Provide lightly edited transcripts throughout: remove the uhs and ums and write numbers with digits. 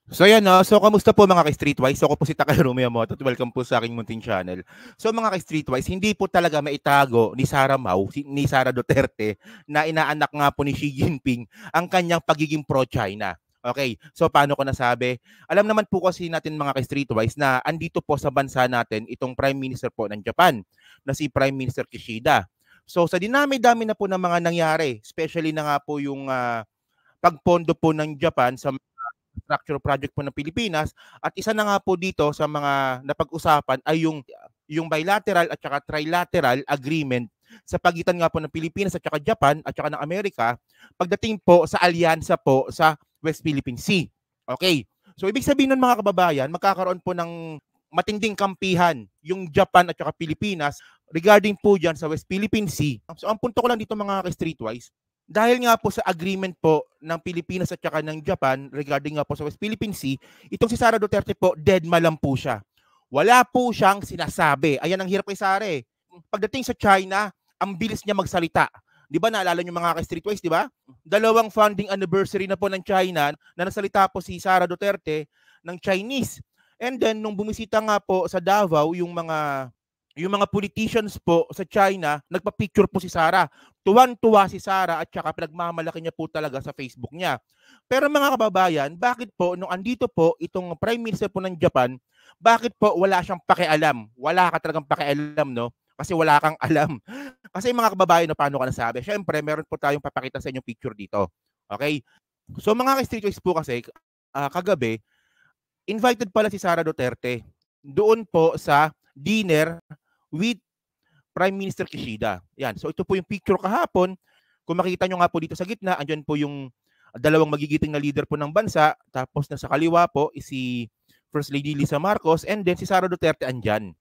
So yan, no? So kamusta po mga ka-Streetwise? So ako po si Takahiro Miyamoto at welcome po sa aking munting channel. So mga ka-Streetwise, hindi po talaga maitago ni Sara Mau, ni Sara Duterte na inaanak nga po ni Xi Jinping ang kanyang pagiging pro-China. Okay, so paano ko nasabi? Alam naman po kasi natin mga ka-Streetwise na andito po sa bansa natin itong Prime Minister po ng Japan na si Prime Minister Kishida. So sa dinami-dami na po ng mga nangyari, especially na nga po yung pagpondo po ng Japan sa infrastructure project po ng Pilipinas at isa na nga po dito sa mga napag-usapan ay yung bilateral at saka trilateral agreement sa pagitan nga po ng Pilipinas at saka Japan at saka ng Amerika pagdating po sa alyansa po sa West Philippine Sea. Okay. So ibig sabihin nun mga kababayan, magkakaroon po ng matinding kampihan yung Japan at saka Pilipinas regarding po dyan sa West Philippine Sea. So ang punto ko lang dito mga ka-Streetwise, dahil nga po sa agreement po ng Pilipinas at saka ng Japan regarding nga po sa West Philippine Sea, itong si Sara Duterte po, dead malam po siya. Wala po siyang sinasabi. Ayan ang hirap kay Sara eh. Pagdating sa China, ang bilis niya magsalita. Di ba naalala niyo mga ka-Streetwise, di ba? 2 founding anniversary na po ng China na nagsalita po si Sara Duterte ng Chinese. And then nung bumisita nga po sa Davao yung mga politicians po sa China, nagpa-picture po si Sara. Tuwan-tuwa si Sara at saka pinagmamalaki niya po talaga sa Facebook niya. Pero mga kababayan, bakit po nung andito po itong Prime Minister po ng Japan, bakit po wala siyang pakialam? Wala ka talagang pakialam, no? Kasi wala kang alam. Kasi mga kababayan, no, paano ka nasabi? Siyempre, meron po tayong papakita sa inyong picture dito. Okay? So mga ka-Streetwise po kasi, kagabi, invited pala si Sara Duterte doon po sa dinner with Prime Minister Kishida. Yan. So ito po yung picture kahapon. Kung makita nyo nga po dito sa gitna, andyan po yung dalawang magigiting na leader po ng bansa. Tapos nasa kaliwa po is si First Lady Lisa Marcos and then si Sara Duterte andyan.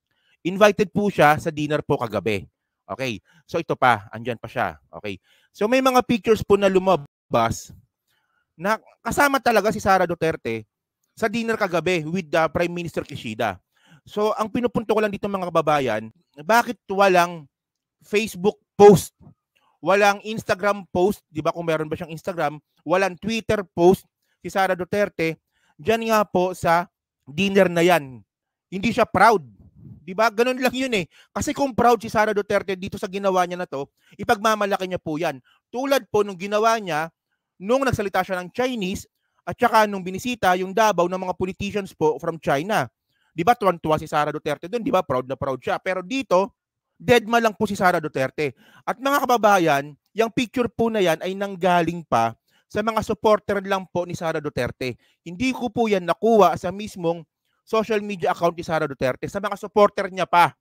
Invited po siya sa dinner po kagabi. Okay. So ito pa, andyan pa siya. Okay. So may mga pictures po na lumabas na kasama talaga si Sara Duterte sa dinner kagabi with the Prime Minister Kishida. So, ang pinupunto ko lang dito mga kababayan, bakit walang Facebook post, walang Instagram post, di ba kung meron ba siyang Instagram, walang Twitter post si Sara Duterte, dyan nga po sa dinner na yan. Hindi siya proud. Di ba? Ganun lang yun eh. Kasi kung proud si Sara Duterte dito sa ginawa niya na to, ipagmamalaki niya po yan. Tulad po nung ginawa niya, nung nagsalita siya ng Chinese, at saka nung binisita yung Davao ng mga politicians po from China. Di ba tuwan-tuwa si Sara Duterte doon, di ba proud na proud siya. Pero dito, deadma lang po si Sara Duterte. At mga kababayan, yung picture po na yan ay nanggaling pa sa mga supporter lang po ni Sara Duterte. Hindi ko po yan nakuha sa mismong social media account ni Sara Duterte, sa mga supporter niya pa.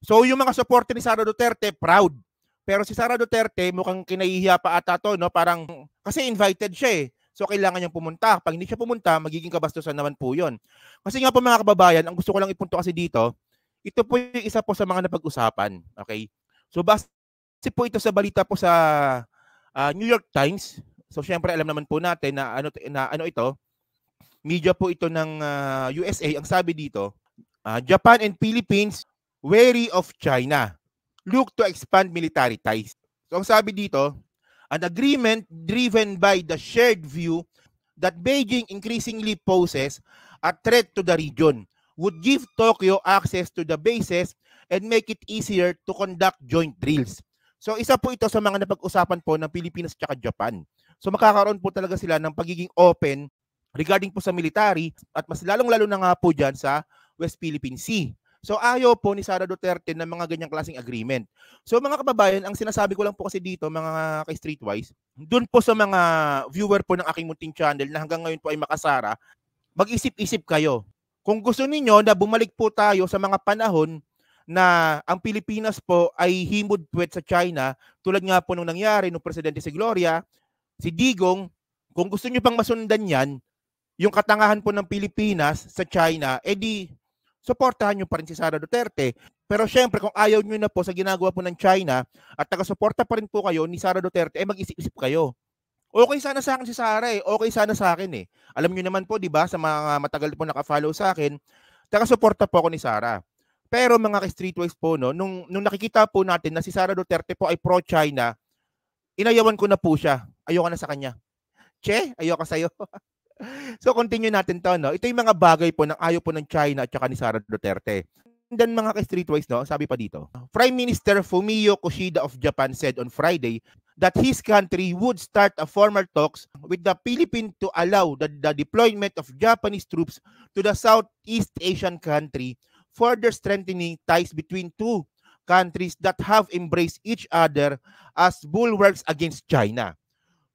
So yung mga supporter ni Sara Duterte, proud. Pero si Sara Duterte, mukhang kinahihiya pa ata to, no? Parang, kasi invited siya eh. So, kailangan niyang pumunta. Pag hindi siya pumunta, magiging kabastusan naman po yun. Kasi nga po mga kababayan, ang gusto ko lang ipunto kasi dito, ito po yung isa po sa mga napag-usapan. Okay? So, base po ito sa balita po sa New York Times. So, syempre, alam naman po natin na ano ito, media po ito ng USA. Ang sabi dito, Japan and Philippines wary of China. Look to expand military ties. So, ang sabi dito, an agreement driven by the shared view that Beijing increasingly poses a threat to the region would give Tokyo access to the bases and make it easier to conduct joint drills. So isa po ito sa mga napag-usapan po ng Pilipinas at Japan. So makakaroon po talaga sila ng pagiging open regarding po sa military at mas lalong-lalo na nga po dyan sa West Philippine Sea. So ayaw po ni Sara Duterte ng mga ganyang klaseng agreement. So mga kababayan, ang sinasabi ko lang po kasi dito mga ka-Streetwise, dun po sa mga viewer po ng aking munting channel na hanggang ngayon po ay makasara, mag-isip-isip kayo. Kung gusto niyo na bumalik po tayo sa mga panahon na ang Pilipinas po ay himod-puwet sa China, tulad nga po nung nangyari nung Presidente si Gloria, si Digong, kung gusto niyo pang masundan yan, yung katangahan po ng Pilipinas sa China, edi suportahan nyo pa rin si Sara Duterte. Pero syempre, kung ayaw nyo na po sa ginagawa po ng China at taga-suporta pa rin po kayo ni Sara Duterte, mag-isip-isip kayo. Okay sana sa akin si Sara eh. Okay sana sa akin eh. Alam nyo naman po, di ba, sa mga matagal po naka-follow sa akin, taga-suporta po ako ni Sara. Pero mga ka-Streetwise po, no, nung nakikita po natin na si Sara Duterte po ay pro-China, inayawan ko na po siya. Ayoko na sa kanya. Che, ayoko sa'yo. So continue natin 'to 'no. Ito yung mga bagay po ng ayaw po ng China at saka ni Sara Duterte. And then mga ka-streetwise 'no, sabi pa dito, Prime Minister Fumio Kishida of Japan said on Friday that his country would start a formal talks with the Philippines to allow the deployment of Japanese troops to the Southeast Asian country, further strengthening ties between two countries that have embraced each other as bulwarks against China.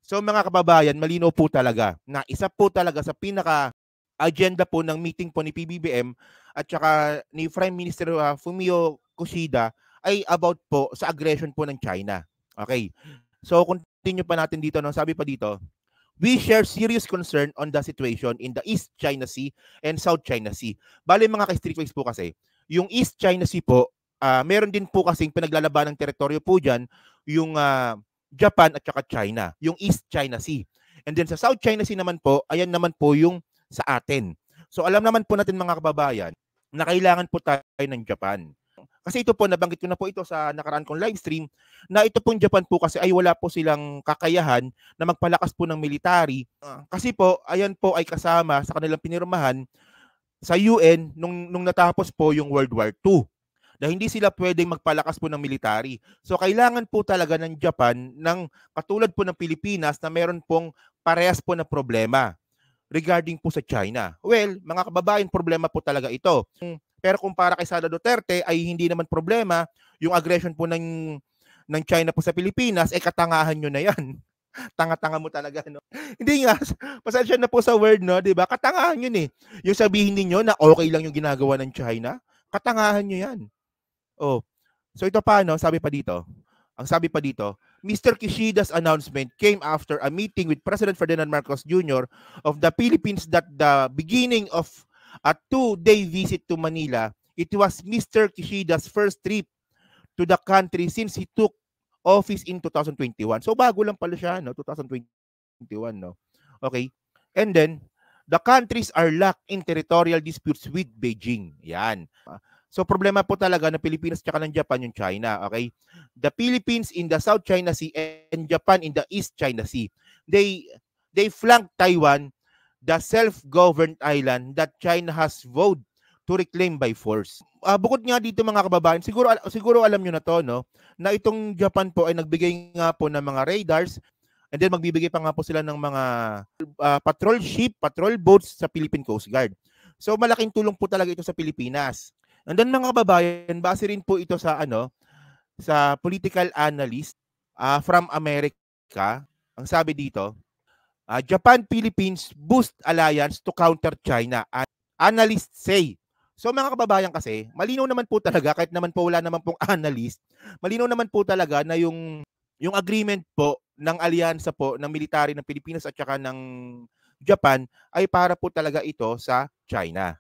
So mga kababayan, malinaw po talaga na isa po talaga sa pinaka-agenda po ng meeting po ni PBBM at saka ni Prime Minister Fumio Kishida ay about po sa aggression po ng China. Okay. So continue pa natin dito, no? Sabi pa dito, we share serious concern on the situation in the East China Sea and South China Sea. Bale mga ka-streetwise po kasi, yung East China Sea po, meron din po kasing pinaglalaban ng teritoryo po dyan, yung Japan at saka China, yung East China Sea. And then sa South China Sea naman po, ayan naman po yung sa atin. So alam naman po natin mga kababayan na kailangan po tayo ng Japan. Kasi ito po, nabanggit ko na po ito sa nakaraan kong live stream, na ito pong Japan po kasi ay wala po silang kakayahan na magpalakas po ng military. Kasi po, ayan po ay kasama sa kanilang pinirmahan sa UN nung natapos po yung World War II. Na hindi sila pwedeng magpalakas po ng military. So kailangan po talaga ng Japan ng katulad po ng Pilipinas na meron pong parehas po na problema regarding po sa China. Well, mga kababayan, problema po talaga ito. Pero kung para kay Sara Duterte ay hindi naman problema, yung aggression po ng China po sa Pilipinas, ay katangahan nyo na yan. Tanga-tanga mo talaga, no? Hindi nga, pasensya na po sa word, no? Diba? Katangahan yun eh. Yung sabihin niyo na okay lang yung ginagawa ng China, katangahan nyo yan. Oh. So ito pa, no? Sabi pa dito. Ang sabi pa dito, Mr. Kishida's announcement came after a meeting with President Ferdinand Marcos Jr. of the Philippines that the beginning of a 2-day visit to Manila. It was Mr. Kishida's first trip to the country since he took office in 2021. So bago lang pala siya, no? 2021, no? Okay. And then, the countries are locked in territorial disputes with Beijing. Yan. So problema po talaga ng Pilipinas at ng Japan yung China, okay? The Philippines in the South China Sea and Japan in the East China Sea. They flank Taiwan, the self-governed island that China has vowed to reclaim by force. Bukod nga dito mga kababayan, siguro alam niyo na to, no? Na itong Japan po ay nagbigay nga po ng mga radars, and then magbibigay pa nga po sila ng mga patrol ship, patrol boats sa Philippine Coast Guard. So malaking tulong po talaga ito sa Pilipinas. And then mga kababayan, base rin po ito sa sa political analyst from America. Ang sabi dito, Japan-Philippines boost alliance to counter China. Analysts say. So mga kababayan kasi, malinaw naman po talaga, kahit naman po wala naman pong analyst, malinaw naman po talaga na yung agreement po ng alyansa po ng military ng Pilipinas at saka ng Japan ay para po talaga ito sa China.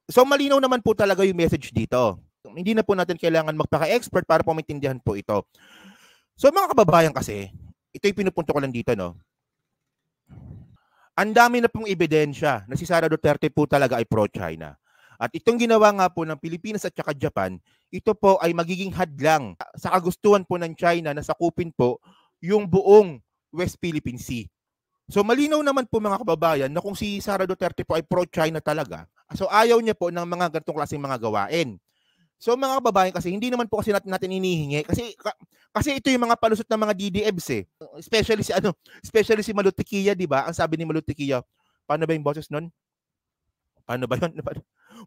So malinaw naman po talaga yung message dito. Hindi na po natin kailangan magpaka-expert para po maintindihan po ito. So mga kababayan kasi, ito yung pinupunto ko lang dito, no? Ang dami na pong ebidensya na si Sara Duterte po talaga ay pro-China. At itong ginawa nga po ng Pilipinas at saka Japan, ito po ay magiging hadlang sa kagustuhan po ng China na sakupin po yung buong West Philippine Sea. So malinaw naman po mga kababayan na kung si Sara Duterte po ay pro-China talaga, so ayaw niya po ng mga ganitong klaseng mga gawain. So mga kababayan kasi hindi naman po kasi natin inihingi kasi ito yung mga palusot ng mga DDEBs eh. Especially si Malu Tequia, di ba? Ang sabi ni Malu Tequia, paano ba yung boses nun? Paano ba yun?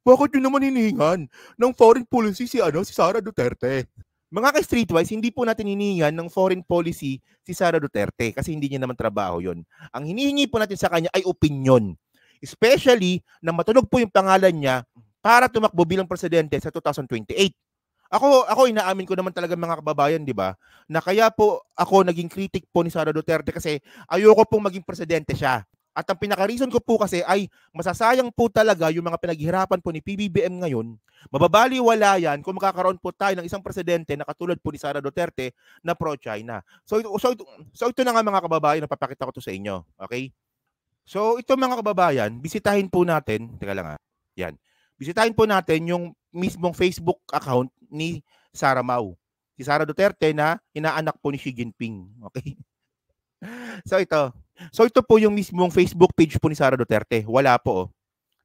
Bakit yun naman hinihingan ng foreign policy si Sara Duterte? Mga ka-streetwise, hindi po natin hinihingan ng foreign policy si Sara Duterte kasi hindi niya naman trabaho yon. Ang hinihingi po natin sa kanya ay opinion. Especially na matunog po yung pangalan niya para tumakbo bilang presidente sa 2028. Ako inaamin ko naman talaga mga kababayan, di ba? Na kaya po ako naging critic po ni Sara Duterte kasi ayoko pong maging presidente siya. At ang pinaka-reason ko po kasi ay masasayang po talaga yung mga pinaghirapan po ni PBBM ngayon. Mababaliwala yan kung makakaroon po tayo ng isang presidente na katulad po ni Sara Duterte na pro-China. So ito na nga mga kababayan, napapakita ko to sa inyo. Okay? So ito mga kababayan, bisitahin po natin, teka lang yan. Bisitahin po natin yung mismong Facebook account ni Sara Mau. Si Sara Duterte na inaanak po ni Xi Jinping. Okay? So ito, So ito po yung mismong Facebook page po ni Sara Duterte. Wala po. Oh.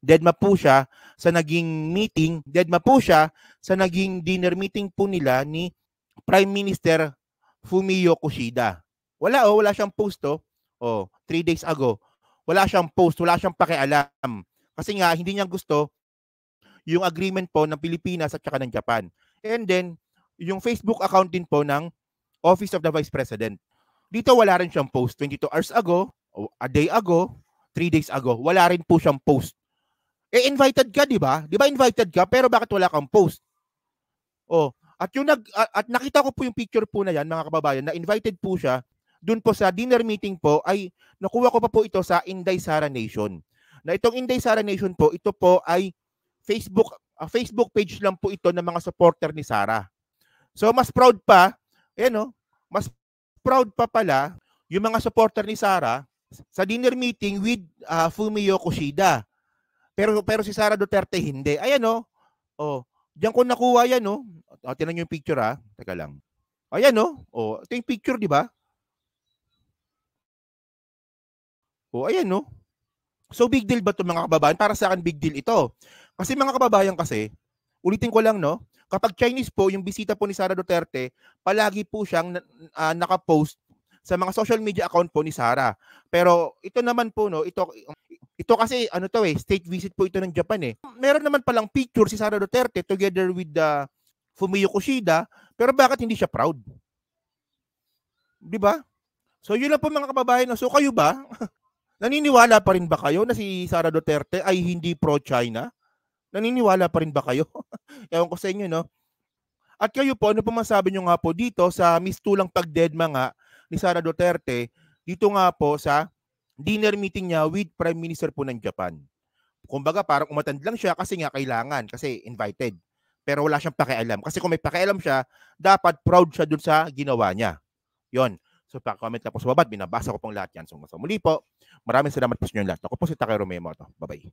Deadma po siya sa naging meeting. Deadma po siya sa naging dinner meeting po nila ni Prime Minister Fumio Kishida. Wala wala siyang post oh. 3 days ago. Wala siyang post, wala siyang pakialam. Kasi nga hindi niya gusto yung agreement po ng Pilipinas at saka ng Japan. And then yung Facebook account din po ng Office of the Vice President. Dito wala rin siyang post 22 hours ago, a day ago, 3 days ago. Wala rin po siyang post. Invited ka, di ba? Di ba invited ka, pero bakit wala kang post? At nakita ko po yung picture po na yan, mga kababayan, na invited po siya dun po sa dinner meeting po ay nakuha ko pa po ito sa Inday Sara Nation. Na itong Inday Sara Nation po, ito po ay Facebook page lang po ito ng mga supporter ni Sara. So mas proud pa, mas proud pa pala yung mga supporter ni Sara sa dinner meeting with Fumio Kishida. Pero si Sara Duterte hindi. Ayan diyan ko nakuha yan tingnan niyo yung picture Teka lang. Ayan ito yung picture, di ba? Ayan So big deal ba 'to, mga kababayan? Para sa akin big deal ito. Kasi mga kababayan ulitin ko lang kapag Chinese po yung bisita po ni Sara Duterte, palagi po siyang naka-post sa mga social media account po ni Sara. Pero ito naman po ito kasi state visit po ito ng Japan Meron naman palang picture si Sara Duterte together with Fumio Kishida, pero bakit hindi siya proud? 'Di ba? So yun lang po, mga kababayan. So kayo ba? Naniniwala pa rin ba kayo na si Sara Duterte ay hindi pro-China? Naniniwala pa rin ba kayo? Ewan ko sa inyo, At kayo po, ano po masabi nyo nga po dito sa mistulang pagdedma nga ni Sara Duterte dito nga po sa dinner meeting niya with Prime Minister po ng Japan? Kumbaga parang umatand lang siya kasi nga kailangan, kasi invited. Pero wala siyang pakialam. Kasi kung may pakialam siya, dapat proud siya dun sa ginawa niya. Yon. So, pa-comment lang po sa baba. Binabasa ko pong lahat yan. So, muli po, maraming salamat po sa inyo lahat. Ako po si Takeo Romeo Moto. Bye-bye.